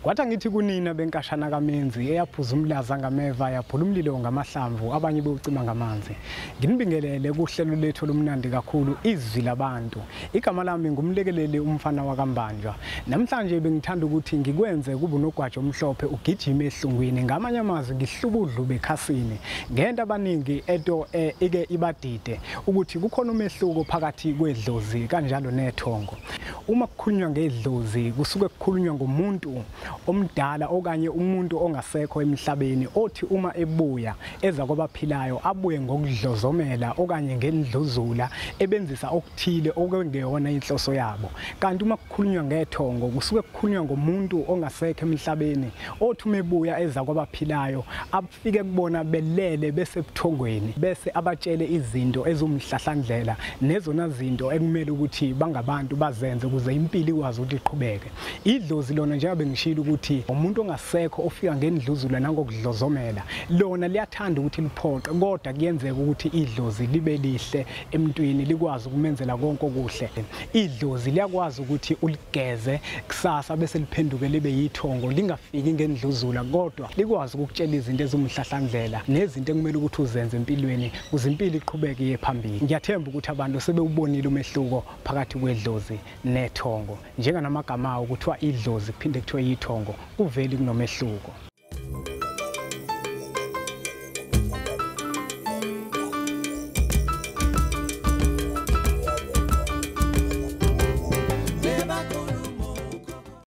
Wathi ngithi kunina benkashana kaMenzi eyaphuza umlaza ngameva yaphula umlilo ngamahlamvu abanye bewucima ngamanzi. Nginibingelele kuhlelo lethu lomnandi kakhulu izwi labantu. Igama lami ngumlekeleli umfana wakaMbanjwa. Namhlanje bengithanda ukuthi ngikwenze kube unogwaja omhlophe ugijima ehlungwini ngamanye amazwi ngihlubudlu bekhasini. Ngento abaningi eto ike ibadide ukuthi kukhona umehluko phakathi kweDlozi kanjalo neThongo. Uma kukhulunywa ngeDlozi kusuke kukhulunywa ngomuntu omdala okanye umuntu ongasekho emhlabeni othi uma ebuya eza kwabaphilayo abuye ngokudlozomela okanye ngendluzula ebenzisa okuthile okungeyona inhloso yabo. Kanti uma kukhulunywa ngeThongo kusuke kukhulunywa ngomuntu ongasekho emhlabeni othi uma ebuya eza kwabaphilayo afike kubona belele bese ebuthongweni bese abatshele izinto ezumhlahlandlela nezona zinto ekumele ukuthi bangabantu bazenze ukuze impilo ikwazi ukuthi iqhubeke. iDlozi lona njengoba ngishilo ukuthi umuntu ongasekho ofika ngendluzula nangokudlozomela lona liyathanda ukuthi liphoqe kodwa kuyenzeka ukuthi iDlozi libe lihle emntwini likwazi ukumenzela konke okuhle. iDlozi liyakwazi ukuthi uligeze kusasa bese liphenduke libe yiThongo lingafiki ngendluzula kodwa likwazi ukutshela izinto ezumhlahlandlela nezinto ekumele ukuthi uzenze empilweni ukuze impilo iqhubeke iye phambili. Ngiyathemba ukuthi abantu sebewubonile umehluko phakathi kweDlozi neThongo. Njenganamagama awo kuthiwa iDlozi kuphinde kuthiwe yiThongo uveli kunomehluko.